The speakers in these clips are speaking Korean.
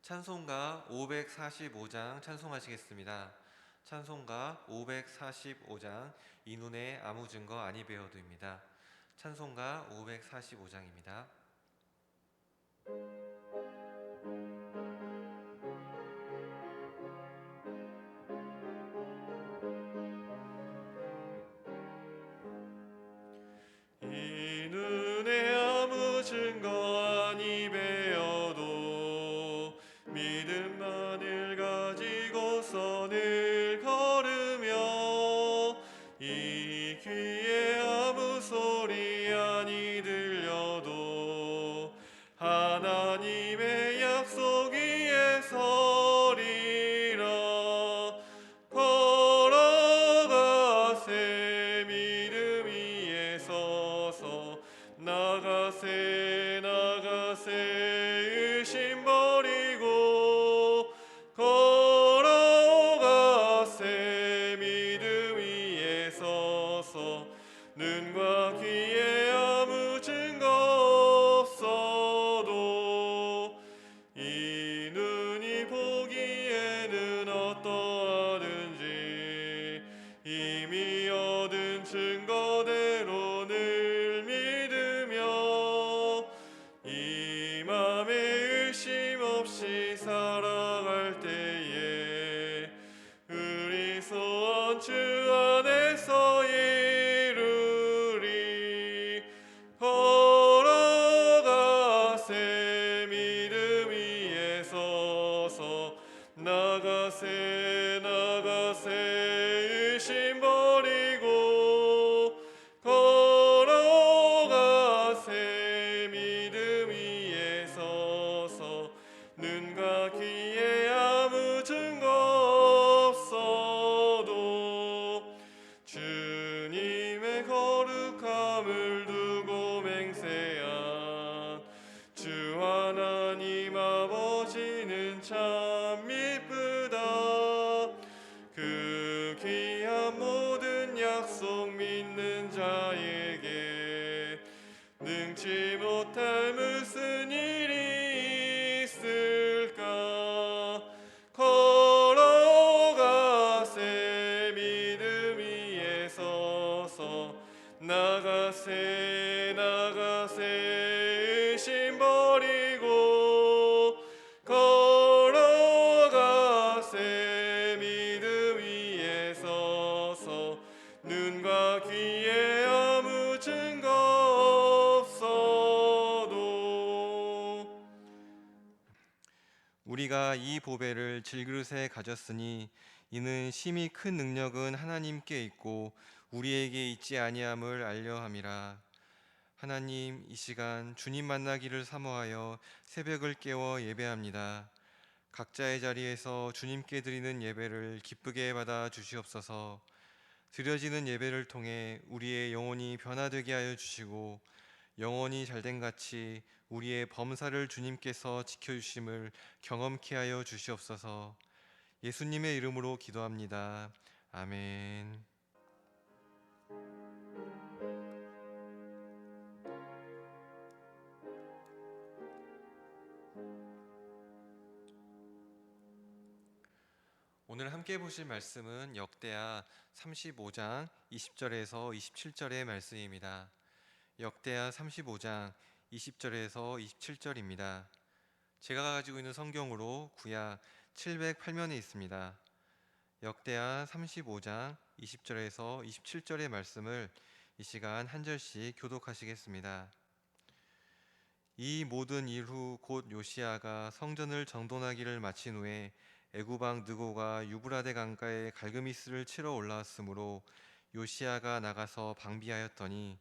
찬송가 545장 찬송하시겠습니다. 찬송가 545장 이눈에 아무 증거 아니 배워도입니다. 찬송가 545장입니다. 이 눈에 아무 증거 아니 배어도 믿음만을 가지고서 늘 걸으며 이 귀에 아무 소리 아니 들려도 하나님의 약속 위에 서리라. 걸어가세 믿음 위에 서서 나가세 나가세 의심 버리고 걸어가세 믿음 위에 서서 눈과 귀에 아무 증거 없어도 이 눈이 보기에는 어떠하든지 이미 얻은 증거대로 늘 믿으며 이 맘에 의심 없이 살아갈 때에 우리 소원 주 안에서 이루리. 걸어가세 믿음 위에 서서 나가세 나가세 의심 버리고 걸어가세 믿음 위에 서서 눈과 귀에 아무 증거 없어도 주님의 거룩함을 두고 맹세한 주 하나님 아버지는 참 미쁘다. 그 귀한 모든 약속 믿는 자에게 능치 못할 무슨 일이 있을까. 걸어가세 믿음 위에 서서 나가세 나가세 의심 버리고 걸어가세 믿음 위에 서서 눈과 귀에 아무 증거 없어도. 우리가 이 보배를 질그릇에 가졌으니 이는 심히 큰 능력은 하나님께 있고 우리에게 있지 아니함을 알려 함이라. 하나님, 이 시간 주님 만나기를 사모하여 새벽을 깨워 예배합니다. 각자의 자리에서 주님께 드리는 예배를 기쁘게 받아 주시옵소서. 드려지는 예배를 통해 우리의 영혼이 변화되게 하여 주시고 영혼이 잘된 같이 우리의 범사를 주님께서 지켜주심을 경험케 하여 주시옵소서. 예수님의 이름으로 기도합니다. 아멘. 오늘 함께 보실 말씀은 역대하 35장 20절에서 27절의 말씀입니다. 역대하 35장 20절에서 27절입니다. 제가 가지고 있는 성경으로 구약 708면에 있습니다. 역대하 35장 20절에서 27절의 말씀을 이 시간 한 절씩 교독하시겠습니다. 이 모든 일 후 곧 요시야가 성전을 정돈하기를 마친 후에 애굽 왕 느고가 유브라데 강가에 갈그미스를 치러 올라왔으므로 요시야가 나가서 방비하였더니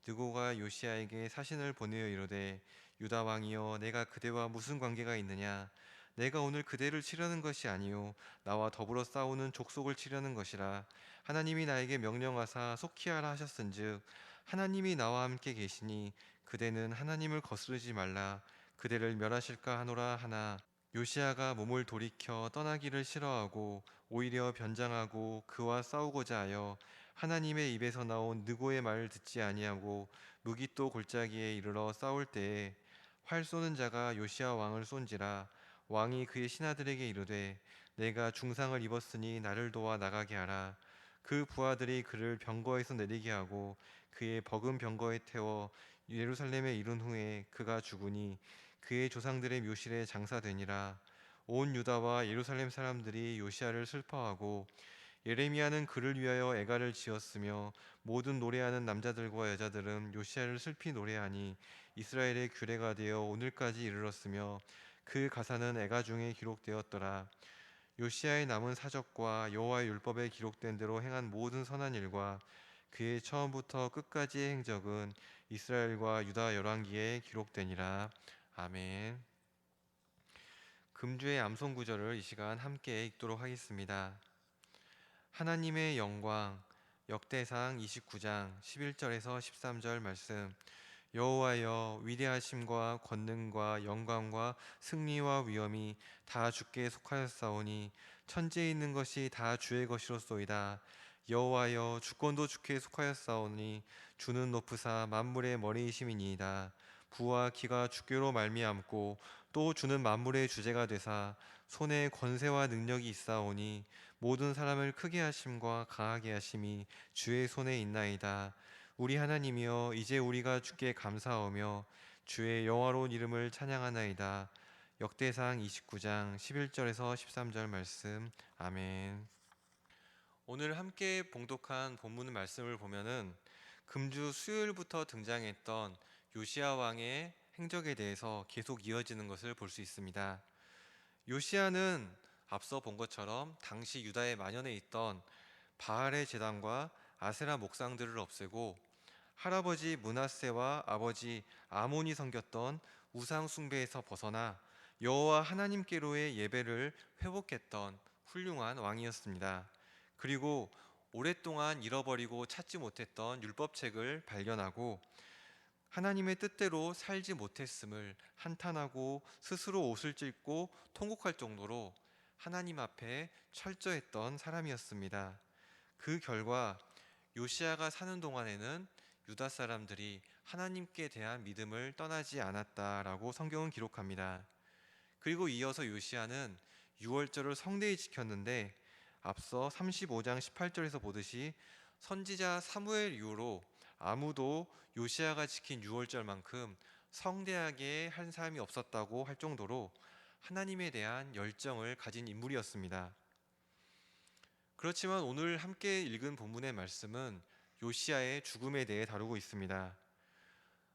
느고가 요시야에게 사신을 보내어 이르되 유다 왕이여, 내가 그대와 무슨 관계가 있느냐? 내가 오늘 그대를 치려는 것이 아니요 나와 더불어 싸우는 족속을 치려는 것이라. 하나님이 나에게 명령하사 속히 하라 하셨은즉 하나님이 나와 함께 계시니 그대는 하나님을 거스르지 말라. 그대를 멸하실까 하노라 하나 요시야가 몸을 돌이켜 떠나기를 싫어하고 오히려 변장하고 그와 싸우고자 하여 하나님의 입에서 나온 느고의 말을 듣지 아니하고 무깃도 골짜기에 이르러 싸울 때에 활 쏘는 자가 요시야 왕을 쏜지라. 왕이 그의 신하들에게 이르되 내가 중상을 입었으니 나를 도와 나가게 하라. 그 부하들이 그를 병거에서 내리게 하고 그의 버금 병거에 태워 예루살렘에 이른 후에 그가 죽으니 그의 조상들의 묘실에 장사되니라. 온 유다와 예루살렘 사람들이 요시야를 슬퍼하고 예레미야는 그를 위하여 애가를 지었으며 모든 노래하는 남자들과 여자들은 요시야를 슬피 노래하니 이스라엘의 규례가 되어 오늘까지 이르렀으며 그 가사는 애가 중에 기록되었더라. 요시야의 남은 사적과 여호와의 율법에 기록된 대로 행한 모든 선한 일과 그의 처음부터 끝까지의 행적은 이스라엘과 유다 열왕기에 기록되니라. 아멘. 금주의 암송 구절을 이 시간 함께 읽도록 하겠습니다. 하나님의 영광 역대상 29장 11절에서 13절 말씀. 여호와여 위대하심과 권능과 영광과 승리와 위엄이 다 주께 속하였사오니 천지에 있는 것이 다 주의 것이로소이다. 여호와여 주권도 주께 속하였사오니 주는 높으사 만물의 머리이심이니이다. 부와 기가 주께로 말미암고 또 주는 만물의 주제가 되사 손에 권세와 능력이 있사오니 모든 사람을 크게 하심과 강하게 하심이 주의 손에 있나이다. 우리 하나님이여 이제 우리가 주께 감사하며 주의 영화로운 이름을 찬양하나이다. 역대상 29장 11절에서 13절 말씀. 아멘. 오늘 함께 봉독한 본문 말씀을 보면은 금주 수요일부터 등장했던 요시야 왕의 행적에 대해서 계속 이어지는 것을 볼 수 있습니다. 요시야는 앞서 본 것처럼 당시 유다에 만연해 있던 바알의 제단과 아세라 목상들을 없애고 할아버지 므낫세와 아버지 아몬이 섬겼던 우상 숭배에서 벗어나 여호와 하나님께로의 예배를 회복했던 훌륭한 왕이었습니다. 그리고 오랫동안 잃어버리고 찾지 못했던 율법책을 발견하고 하나님의 뜻대로 살지 못했음을 한탄하고 스스로 옷을 찢고 통곡할 정도로 하나님 앞에 철저했던 사람이었습니다. 그 결과 요시야가 사는 동안에는 유다 사람들이 하나님께 대한 믿음을 떠나지 않았다라고 성경은 기록합니다. 그리고 이어서 요시야는 유월절을 성대히 지켰는데 앞서 35장 18절에서 보듯이 선지자 사무엘 이후로 아무도 요시야가 지킨 유월절만큼 성대하게 한 사람이 없었다고 할 정도로 하나님에 대한 열정을 가진 인물이었습니다. 그렇지만 오늘 함께 읽은 본문의 말씀은 요시야의 죽음에 대해 다루고 있습니다.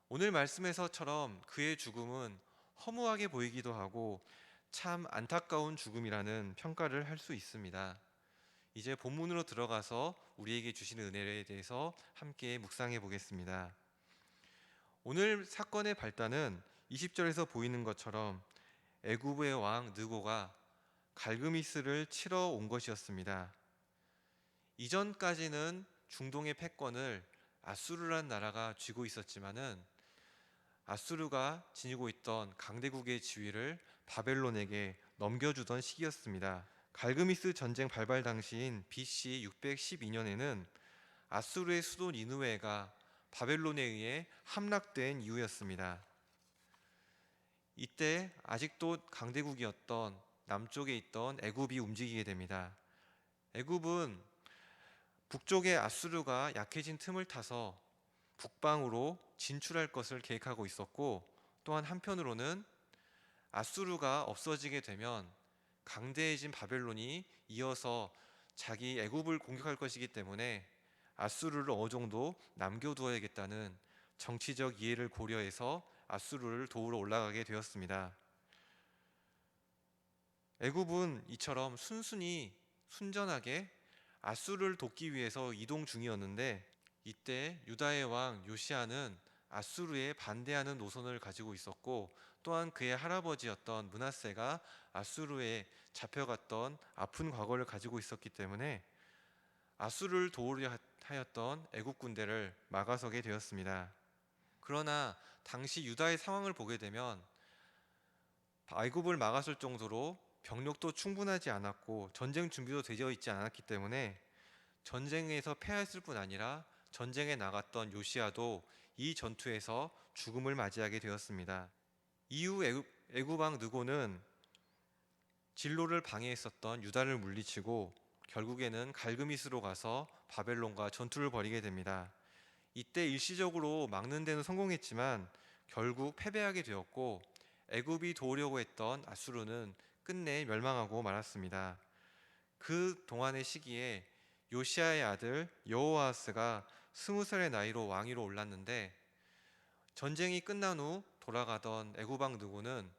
오늘 말씀에서처럼 그의 죽음은 허무하게 보이기도 하고 참 안타까운 죽음이라는 평가를 할 수 있습니다. 이제 본문으로 들어가서 우리에게 주시는 은혜에 대해서 함께 묵상해 보겠습니다. 오늘 사건의 발단은 20절에서 보이는 것처럼 애굽의 왕 느고가 갈그미스를 치러 온 것이었습니다. 이전까지는 중동의 패권을 아수르란 나라가 쥐고 있었지만은 아수르가 지니고 있던 강대국의 지위를 바벨론에게 넘겨주던 시기였습니다. 갈그미스 전쟁 발발 당시인 BC 612년에는 아수르의 수도 니느웨가 바벨론에 의해 함락된 이후였습니다. 이때 아직도 강대국이었던 남쪽에 있던 애굽이 움직이게 됩니다. 애굽은 북쪽의 아수르가 약해진 틈을 타서 북방으로 진출할 것을 계획하고 있었고, 또한 한편으로는 아수르가 없어지게 되면 강대해진 바벨론이 이어서 자기 애굽을 공격할 것이기 때문에 아수르를 어느 정도 남겨두어야겠다는 정치적 이해를 고려해서 아수르를 도우러 올라가게 되었습니다. 애굽은 이처럼 순순히 순전하게 아수르를 돕기 위해서 이동 중이었는데, 이때 유다의 왕 요시야는 아수르에 반대하는 노선을 가지고 있었고, 또한 그의 할아버지였던 므낫세가 아수르에 잡혀갔던 아픈 과거를 가지고 있었기 때문에 아수르를 도우려 하였던 애굽 군대를 막아서게 되었습니다. 그러나 당시 유다의 상황을 보게 되면 애굽을 막았을 정도로 병력도 충분하지 않았고 전쟁 준비도 되어 있지 않았기 때문에 전쟁에서 패했을 뿐 아니라 전쟁에 나갔던 요시야도 이 전투에서 죽음을 맞이하게 되었습니다. 이후 애굽 왕 느고는 진로를 방해했었던 유다를 물리치고 결국에는 갈그미스로 가서 바벨론과 전투를 벌이게 됩니다. 이때 일시적으로 막는 데는 성공했지만 결국 패배하게 되었고 애굽이 도우려고 했던 아수르는 끝내 멸망하고 말았습니다. 그 동안의 시기에 요시아의 아들 여호아하스가 20살의 나이로 왕위로 올랐는데 전쟁이 끝난 후 돌아가던 애굽 왕 느고는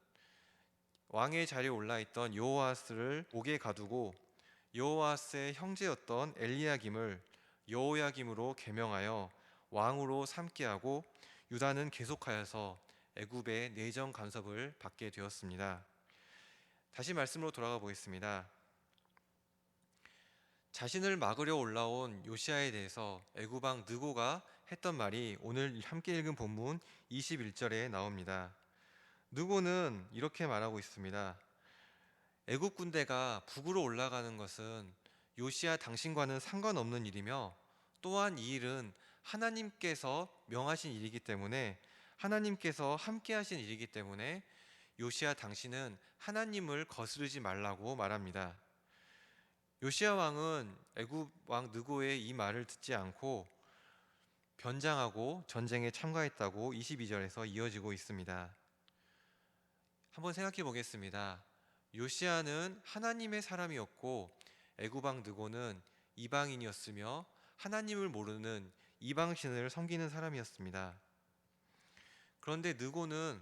왕의 자리에 올라있던 여호아스를 옥에 가두고 여호아스의 형제였던 엘리야김을 여호야김으로 계명하여 왕으로 삼게 하고 유다는 계속하여서 애굽의 내정 간섭을 받게 되었습니다. 다시 말씀으로 돌아가 보겠습니다. 자신을 막으려 올라온 요시아에 대해서 애굽 왕 느고가 했던 말이 오늘 함께 읽은 본문 21절에 나옵니다. 느고는 이렇게 말하고 있습니다. 애굽 군대가 북으로 올라가는 것은 요시야 당신과는 상관없는 일이며 또한 이 일은 하나님께서 명하신 일이기 때문에 하나님께서 함께 하신 일이기 때문에 요시야 당신은 하나님을 거스르지 말라고 말합니다. 요시야 왕은 애굽 왕 느고의 이 말을 듣지 않고 변장하고 전쟁에 참가했다고 22절에서 이어지고 있습니다. 한번 생각해 보겠습니다. 요시야는 하나님의 사람이었고 애굽 왕 느고는 이방인이었으며 하나님을 모르는 이방신을 섬기는 사람이었습니다. 그런데 느고는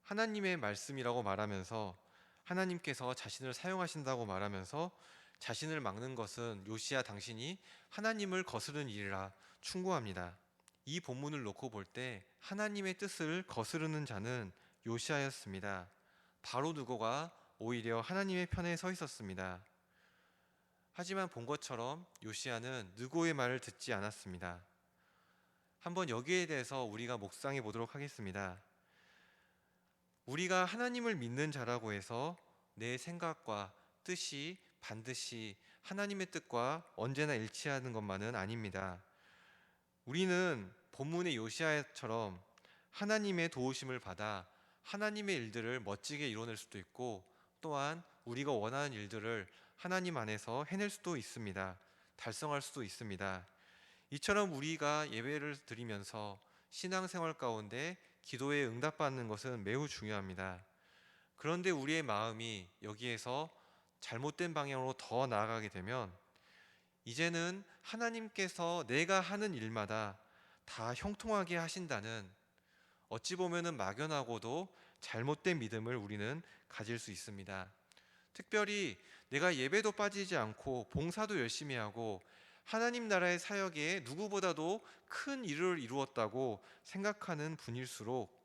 하나님의 말씀이라고 말하면서 하나님께서 자신을 사용하신다고 말하면서 자신을 막는 것은 요시야 당신이 하나님을 거스르는 일이라 충고합니다. 이 본문을 놓고 볼 때 하나님의 뜻을 거스르는 자는 요시야였습니다. 바로 느고가 오히려 하나님의 편에 서 있었습니다. 하지만 본 것처럼 요시야는 느고의 말을 듣지 않았습니다. 한번 여기에 대해서 우리가 묵상해 보도록 하겠습니다. 우리가 하나님을 믿는 자라고 해서 내 생각과 뜻이 반드시 하나님의 뜻과 언제나 일치하는 것만은 아닙니다. 우리는 본문의 요시야처럼 하나님의 도우심을 받아 하나님의 일들을 멋지게 이뤄낼 수도 있고 또한 우리가 원하는 일들을 하나님 안에서 해낼 수도 있습니다. 달성할 수도 있습니다. 이처럼 우리가 예배를 드리면서 신앙생활 가운데 기도에 응답받는 것은 매우 중요합니다. 그런데 우리의 마음이 여기에서 잘못된 방향으로 더 나아가게 되면 이제는 하나님께서 내가 하는 일마다 다 형통하게 하신다는 어찌 보면은 막연하고도 잘못된 믿음을 우리는 가질 수 있습니다. 특별히 내가 예배도 빠지지 않고 봉사도 열심히 하고 하나님 나라의 사역에 누구보다도 큰 일을 이루었다고 생각하는 분일수록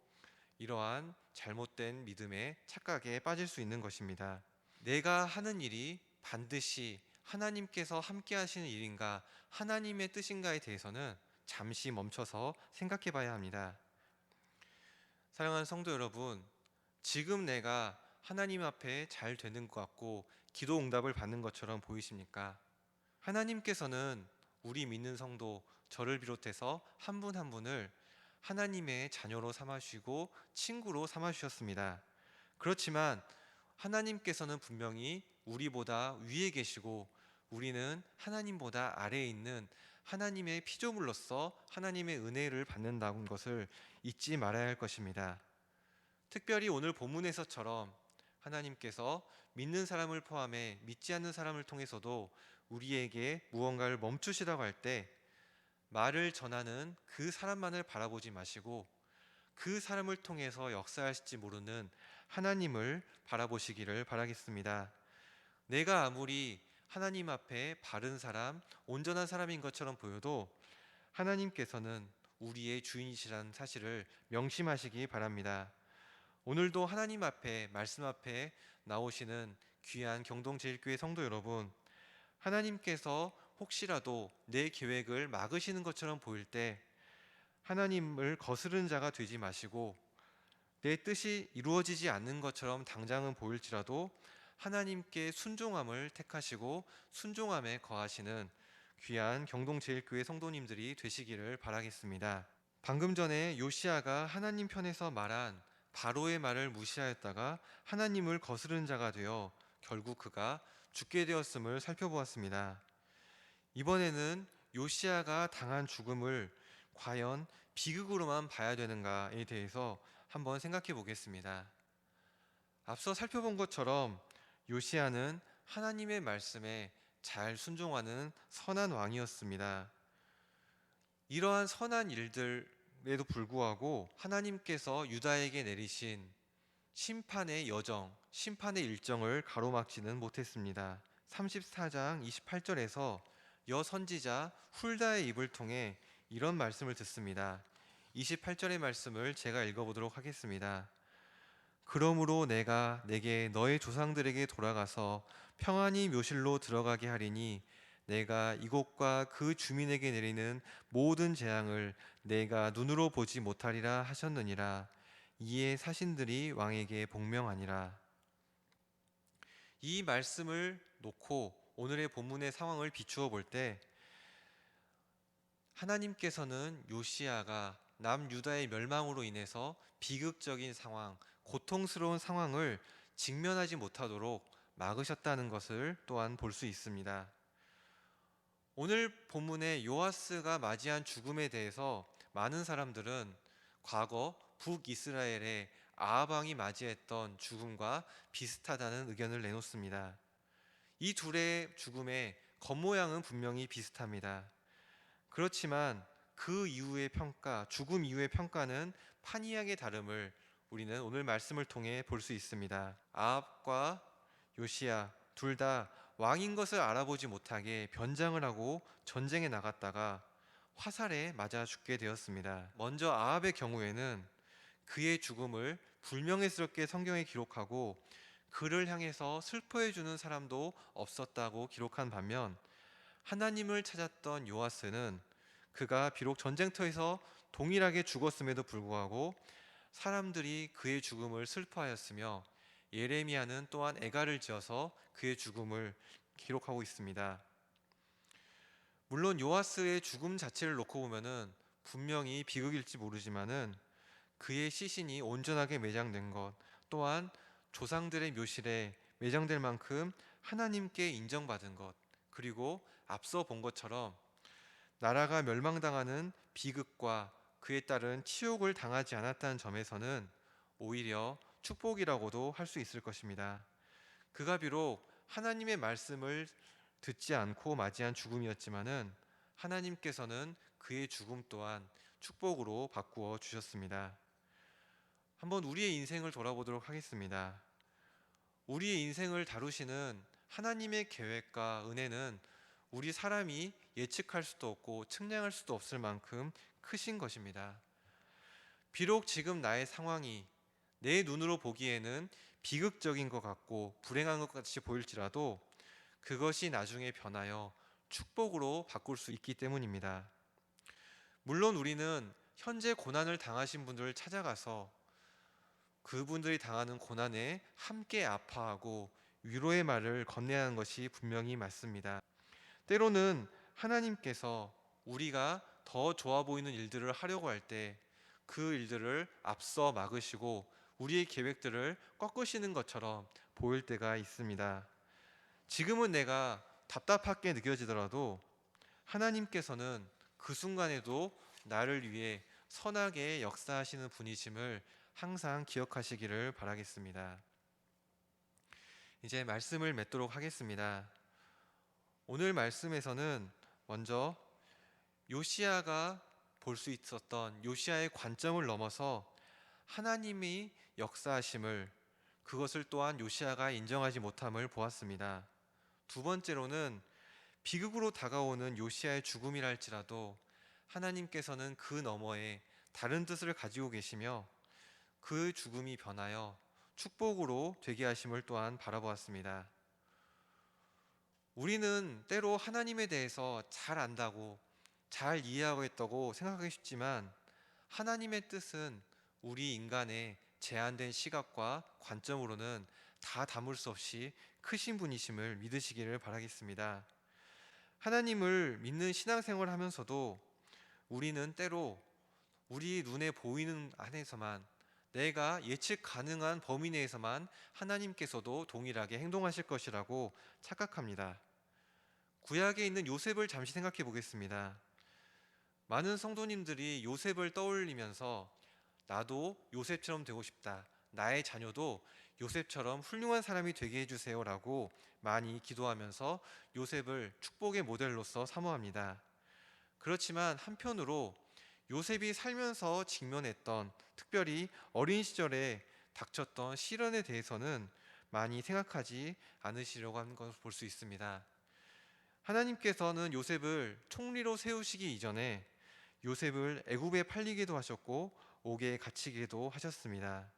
이러한 잘못된 믿음의 착각에 빠질 수 있는 것입니다. 내가 하는 일이 반드시 하나님께서 함께 하시는 일인가 하나님의 뜻인가에 대해서는 잠시 멈춰서 생각해 봐야 합니다. 사랑하는 성도 여러분, 지금 내가 하나님 앞에 잘 되는 것 같고 기도 응답을 받는 것처럼 보이십니까? 하나님께서는 우리 믿는 성도 저를 비롯해서 한 분 한 분을 하나님의 자녀로 삼아주시고 친구로 삼아주셨습니다. 그렇지만 하나님께서는 분명히 우리보다 위에 계시고 우리는 하나님보다 아래에 있는 하나님의 피조물로서 하나님의 은혜를 받는다는 것을 잊지 말아야 할 것입니다. 특별히 오늘 본문에서처럼 하나님께서 믿는 사람을 포함해 믿지 않는 사람을 통해서도 우리에게 무언가를 멈추시라고 할 때 말을 전하는 그 사람만을 바라보지 마시고 그 사람을 통해서 역사하실지 모르는 하나님을 바라보시기를 바라겠습니다. 내가 아무리 하나님 앞에 바른 사람, 온전한 사람인 것처럼 보여도 하나님께서는 우리의 주인이시라는 사실을 명심하시기 바랍니다. 오늘도 하나님 앞에, 말씀 앞에 나오시는 귀한 경동제일교회 성도 여러분, 하나님께서 혹시라도 내 계획을 막으시는 것처럼 보일 때 하나님을 거스르는 자가 되지 마시고 내 뜻이 이루어지지 않는 것처럼 당장은 보일지라도 하나님께 순종함을 택하시고 순종함에 거하시는 귀한 경동제일교회 성도님들이 되시기를 바라겠습니다. 방금 전에 요시야가 하나님 편에서 말한 바로의 말을 무시하였다가 하나님을 거스르는 자가 되어 결국 그가 죽게 되었음을 살펴보았습니다. 이번에는 요시야가 당한 죽음을 과연 비극으로만 봐야 되는가에 대해서 한번 생각해 보겠습니다. 앞서 살펴본 것처럼 요시야는 하나님의 말씀에 잘 순종하는 선한 왕이었습니다. 이러한 선한 일들에도 불구하고 하나님께서 유다에게 내리신 심판의 여정, 심판의 일정을 가로막지는 못했습니다. 34장 28절에서 여선지자 훌다의 입을 통해 이런 말씀을 듣습니다. 28절의 말씀을 제가 읽어보도록 하겠습니다. 그러므로 내가 내게 너의 조상들에게 돌아가서 평안히 묘실로 들어가게 하리니 내가 이곳과 그 주민에게 내리는 모든 재앙을 내가 눈으로 보지 못하리라 하셨느니라. 이에 사신들이 왕에게 복명하니라. 이 말씀을 놓고 오늘의 본문의 상황을 비추어 볼 때 하나님께서는 요시야가 남유다의 멸망으로 인해서 비극적인 상황, 고통스러운 상황을 직면하지 못하도록 막으셨다는 것을 또한 볼 수 있습니다. 오늘 본문의 요아스가 맞이한 죽음에 대해서 많은 사람들은 과거 북이스라엘의 아합 왕이 맞이했던 죽음과 비슷하다는 의견을 내놓습니다. 이 둘의 죽음의 겉모양은 분명히 비슷합니다. 그렇지만 그 이후의 평가, 죽음 이후의 평가는 판이하게 다름을 우리는 오늘 말씀을 통해 볼 수 있습니다. 아합과 요시야 둘 다 왕인 것을 알아보지 못하게 변장을 하고 전쟁에 나갔다가 화살에 맞아 죽게 되었습니다. 먼저 아합의 경우에는 그의 죽음을 불명예스럽게 성경에 기록하고 그를 향해서 슬퍼해 주는 사람도 없었다고 기록한 반면 하나님을 찾았던 요아스는 그가 비록 전쟁터에서 동일하게 죽었음에도 불구하고 사람들이 그의 죽음을 슬퍼하였으며 예레미야는 또한 애가를 지어서 그의 죽음을 기록하고 있습니다. 물론 요아스의 죽음 자체를 놓고 보면은 분명히 비극일지 모르지만은 그의 시신이 온전하게 매장된 것 또한 조상들의 묘실에 매장될 만큼 하나님께 인정받은 것 그리고 앞서 본 것처럼 나라가 멸망당하는 비극과 그에 따른 치욕을 당하지 않았다는 점에서는 오히려 축복이라고도 할 수 있을 것입니다. 그가 비록 하나님의 말씀을 듣지 않고 맞이한 죽음이었지만은 하나님께서는 그의 죽음 또한 축복으로 바꾸어 주셨습니다. 한번 우리의 인생을 돌아보도록 하겠습니다. 우리의 인생을 다루시는 하나님의 계획과 은혜는 우리 사람이 예측할 수도 없고 측량할 수도 없을 만큼 크신 것입니다. 비록 지금 나의 상황이 내 눈으로 보기에는 비극적인 것 같고 불행한 것 같이 보일지라도 그것이 나중에 변하여 축복으로 바꿀 수 있기 때문입니다. 물론 우리는 현재 고난을 당하신 분들을 찾아가서 그분들이 당하는 고난에 함께 아파하고 위로의 말을 건네야 하는 것이 분명히 맞습니다. 때로는 하나님께서 우리가 더 좋아 보이는 일들을 하려고 할 때 그 일들을 앞서 막으시고 우리의 계획들을 꺾으시는 것처럼 보일 때가 있습니다. 지금은 내가 답답하게 느껴지더라도 하나님께서는 그 순간에도 나를 위해 선하게 역사하시는 분이심을 항상 기억하시기를 바라겠습니다. 이제 말씀을 맺도록 하겠습니다. 오늘 말씀에서는 먼저 요시야가 볼 수 있었던 요시야의 관점을 넘어서 하나님이 역사하심을 그것을 또한 요시야가 인정하지 못함을 보았습니다. 두 번째로는 비극으로 다가오는 요시야의 죽음이라 할지라도 하나님께서는 그 너머에 다른 뜻을 가지고 계시며 그 죽음이 변하여 축복으로 되게 하심을 또한 바라보았습니다. 우리는 때로 하나님에 대해서 잘 안다고 잘 이해하고 있다고 생각하기 쉽지만 하나님의 뜻은 우리 인간의 제한된 시각과 관점으로는 다 담을 수 없이 크신 분이심을 믿으시기를 바라겠습니다. 하나님을 믿는 신앙생활을 하면서도 우리는 때로 우리 눈에 보이는 안에서만 내가 예측 가능한 범위 내에서만 하나님께서도 동일하게 행동하실 것이라고 착각합니다. 구약에 있는 요셉을 잠시 생각해 보겠습니다. 많은 성도님들이 요셉을 떠올리면서 나도 요셉처럼 되고 싶다. 나의 자녀도 요셉처럼 훌륭한 사람이 되게 해주세요라고 많이 기도하면서 요셉을 축복의 모델로서 사모합니다. 그렇지만 한편으로 요셉이 살면서 직면했던, 특별히 어린 시절에 닥쳤던 시련에 대해서는 많이 생각하지 않으시려고 하는 것을 볼 수 있습니다. 하나님께서는 요셉을 총리로 세우시기 이전에 요셉을 애굽에 팔리기도 하셨고 옥에 갇히기도 하셨습니다.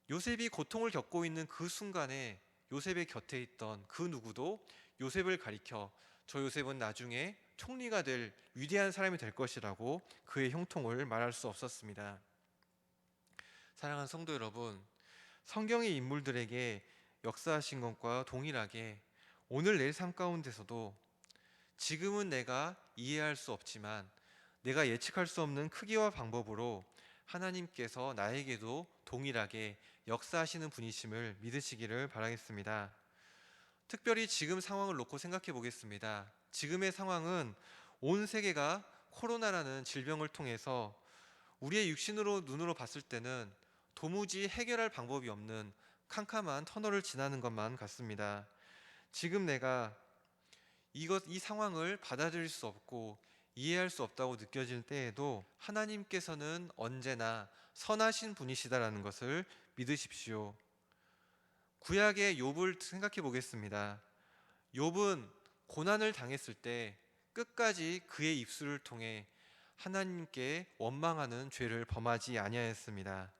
요셉이 고통을 겪고 있는 그 순간에 요셉의 곁에 있던 그 누구도 요셉을 가리켜 저 요셉은 나중에 총리가 될 위대한 사람이 될 것이라고 그의 형통을 말할 수 없었습니다. 사랑하는 성도 여러분, 성경의 인물들에게 역사하신 것과 동일하게 오늘 내 삶 가운데서도 지금은 내가 이해할 수 없지만 내가 예측할 수 없는 크기와 방법으로 하나님께서 나에게도 동일하게 역사하시는 분이심을 믿으시기를 바라겠습니다. 특별히 지금 상황을 놓고 생각해 보겠습니다. 지금의 상황은 온 세계가 코로나라는 질병을 통해서 우리의 육신으로 눈으로 봤을 때는 도무지 해결할 방법이 없는 캄캄한 터널을 지나는 것만 같습니다. 지금 내가 이 상황을 받아들일 수 없고 이해할 수 없다고 느껴질 때에도 하나님께서는 언제나 선하신 분이시다라는 것을 믿으십시오. 구약의 욥을 생각해 보겠습니다. 욥은 고난을 당했을 때 끝까지 그의 입술을 통해 하나님께 원망하는 죄를 범하지 아니하였습니다.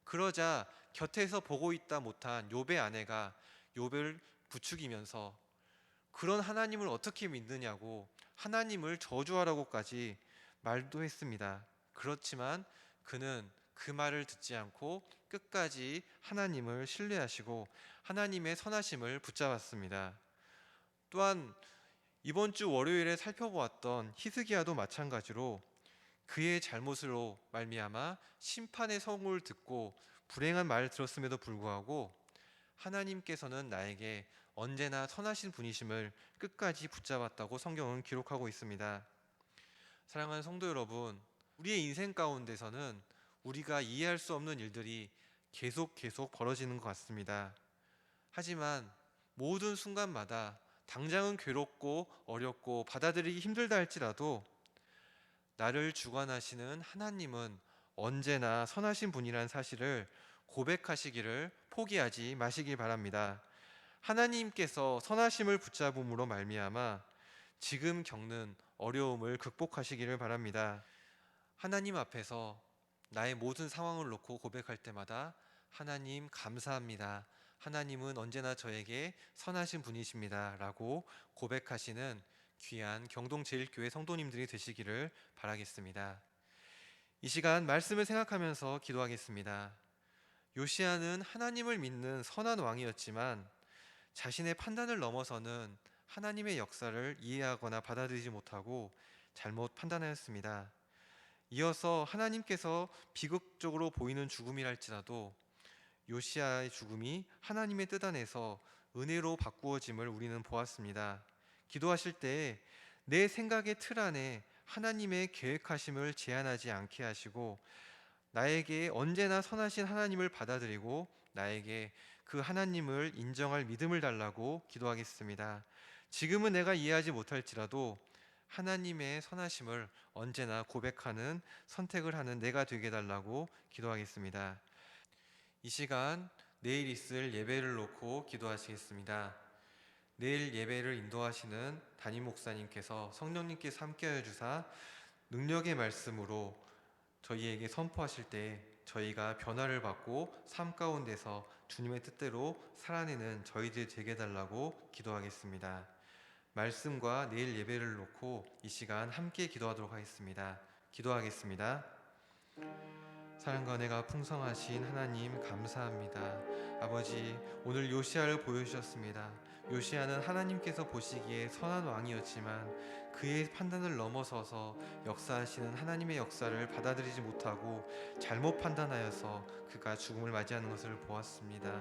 그러자 곁에서 보고 있다 못한 욥의 아내가 욥을 부추기면서 그런 하나님을 어떻게 믿느냐고 하나님을 저주하라고까지 말도 했습니다. 그렇지만 그는 그 말을 듣지 않고 끝까지 하나님을 신뢰하시고 하나님의 선하심을 붙잡았습니다. 또한 이번 주 월요일에 살펴보았던 히스기야도 마찬가지로 그의 잘못으로 말미암아 심판의 성을 듣고 불행한 말을 들었음에도 불구하고 하나님께서는 나에게 언제나 선하신 분이심을 끝까지 붙잡았다고 성경은 기록하고 있습니다. 사랑하는 성도 여러분, 우리의 인생 가운데서는 우리가 이해할 수 없는 일들이 계속 벌어지는 것 같습니다. 하지만 모든 순간마다 당장은 괴롭고 어렵고 받아들이기 힘들다 할지라도 나를 주관하시는 하나님은 언제나 선하신 분이라는 사실을 고백하시기를 포기하지 마시기 바랍니다. 하나님께서 선하심을 붙잡음으로 말미암아 지금 겪는 어려움을 극복하시기를 바랍니다. 하나님 앞에서 나의 모든 상황을 놓고 고백할 때마다 하나님 감사합니다. 하나님은 언제나 저에게 선하신 분이십니다. 라고 고백하시는 귀한 경동제일교회 성도님들이 되시기를 바라겠습니다. 이 시간 말씀을 생각하면서 기도하겠습니다. 요시야는 하나님을 믿는 선한 왕이었지만 자신의 판단을 넘어서는 하나님의 역사를 이해하거나 받아들이지 못하고 잘못 판단하였습니다. 이어서 하나님께서 비극적으로 보이는 죽음이랄지라도 요시야의 죽음이 하나님의 뜻 안에서 은혜로 바꾸어짐을 우리는 보았습니다. 기도하실 때 내 생각의 틀 안에 하나님의 계획하심을 제한하지 않게 하시고 나에게 언제나 선하신 하나님을 받아들이고 나에게 그 하나님을 인정할 믿음을 달라고 기도하겠습니다. 지금은 내가 이해하지 못할지라도 하나님의 선하심을 언제나 고백하는 선택을 하는 내가 되게 달라고 기도하겠습니다. 이 시간 내일 있을 예배를 놓고 기도하시겠습니다. 내일 예배를 인도하시는 담임 목사님께서 성령님께서 함께하여 주사 능력의 말씀으로 저희에게 선포하실 때 저희가 변화를 받고 삶 가운데서 주님의 뜻대로 살아내는 저희들 되게 해달라고 기도하겠습니다. 말씀과 내일 예배를 놓고 이 시간 함께 기도하도록 하겠습니다. 기도하겠습니다. 사랑과 은혜가 풍성하신 하나님 감사합니다. 아버지, 오늘 요시야를 보여주셨습니다. 요시야는 하나님께서 보시기에 선한 왕이었지만 그의 판단을 넘어서서 역사하시는 하나님의 역사를 받아들이지 못하고 잘못 판단하여서 그가 죽음을 맞이하는 것을 보았습니다.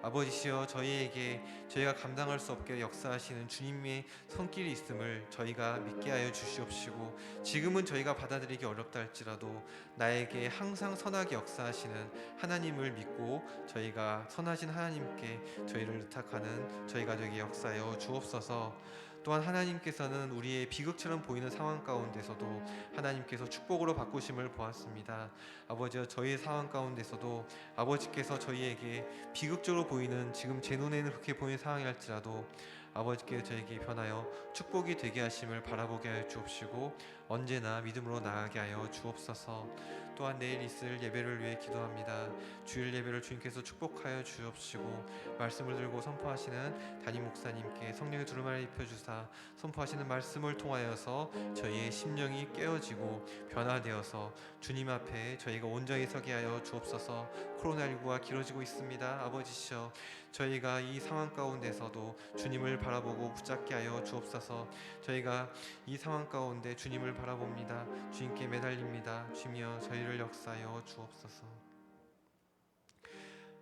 아버지시여, 저희가 감당할 수 없게 역사하시는 주님의 손길이 있음을 저희가 믿게 하여 주시옵시고, 지금은 저희가 받아들이기 어렵다 할지라도 나에게 항상 선하게 역사하시는 하나님을 믿고 저희가 선하신 하나님께 저희를 의탁하는 저희가 되게 역사하여 주옵소서. 또한 하나님께서는 우리의 비극처럼 보이는 상황 가운데서도 하나님께서 축복으로 바꾸심을 보았습니다. 아버지여, 저희의 상황 가운데서도 아버지께서 저희에게 비극적으로 보이는, 지금 제 눈에는 그렇게 보이는 상황이 할지라도 아버지께서 저에게 변하여 축복이 되게 하심을 바라보게 하여 주옵시고 언제나 믿음으로 나아가게 하여 주옵소서. 또한 내일 있을 예배를 위해 기도합니다. 주일 예배를 주님께서 축복하여 주옵시고 말씀을 들고 선포하시는 담임 목사님께 성령의 두루마리를 입혀주사 선포하시는 말씀을 통하여서 저희의 심령이 깨어지고 변화되어서 주님 앞에 저희가 온전히 서게 하여 주옵소서. 코로나19가 길어지고 있습니다. 아버지시여, 저희가 이 상황 가운데서도 주님을 바라보고 붙잡게 하여 주옵소서. 저희가 이 상황 가운데 주님을 바라봅니다. 주님께 매달립니다. 주여, 저희를 역사하여 주옵소서.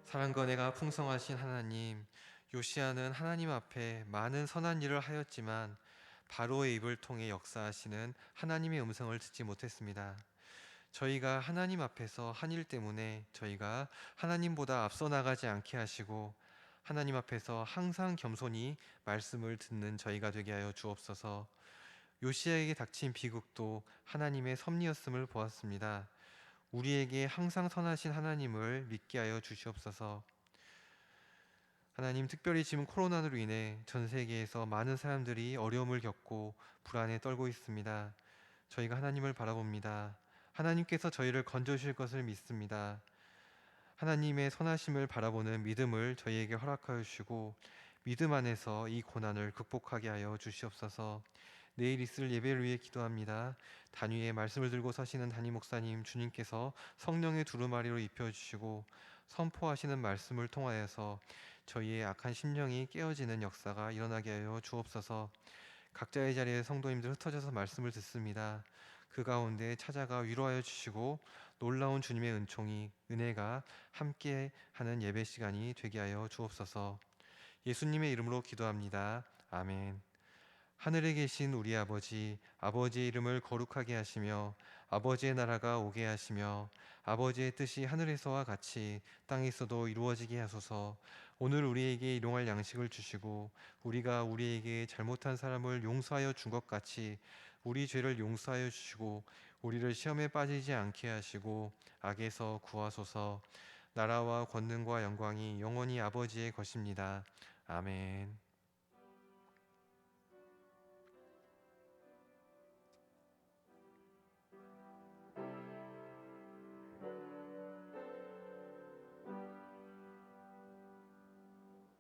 사랑과 은혜가 풍성하신 하나님, 요시야는 하나님 앞에 많은 선한 일을 하였지만 바로의 입을 통해 역사하시는 하나님의 음성을 듣지 못했습니다. 저희가 하나님 앞에서 한 일 때문에 저희가 하나님보다 앞서 나가지 않게 하시고 하나님 앞에서 항상 겸손히 말씀을 듣는 저희가 되게 하여 주옵소서. 요시야에게 닥친 비극도 하나님의 섭리였음을 보았습니다. 우리에게 항상 선하신 하나님을 믿게 하여 주시옵소서. 하나님, 특별히 지금 코로나로 인해 전 세계에서 많은 사람들이 어려움을 겪고 불안에 떨고 있습니다. 저희가 하나님을 바라봅니다. 하나님께서 저희를 건져주실 것을 믿습니다. 하나님의 선하심을 바라보는 믿음을 저희에게 허락하여 주시고 믿음 안에서 이 고난을 극복하게 하여 주시옵소서. 내일 있을 예배를 위해 기도합니다. 단위의 말씀을 들고 서시는 담임 목사님, 주님께서 성령의 두루마리로 입혀주시고 선포하시는 말씀을 통하여서 저희의 악한 심령이 깨어지는 역사가 일어나게 하여 주옵소서. 각자의 자리에 성도님들 흩어져서 말씀을 듣습니다. 그 가운데 찾아가 위로하여 주시고 놀라운 주님의 은혜가 함께 하는 예배 시간이 되게 하여 주옵소서. 예수님의 이름으로 기도합니다. 아멘. 하늘에 계신 우리 아버지, 아버지의 이름을 거룩하게 하시며 아버지의 나라가 오게 하시며 아버지의 뜻이 하늘에서와 같이 땅에서도 이루어지게 하소서. 오늘 우리에게 일용할 양식을 주시고 우리가 우리에게 잘못한 사람을 용서하여 준 것 같이 우리 죄를 용서하여 주시고 우리를 시험에 빠지지 않게 하시고 악에서 구하소서. 나라와 권능과 영광이 영원히 아버지의 것입니다. 아멘.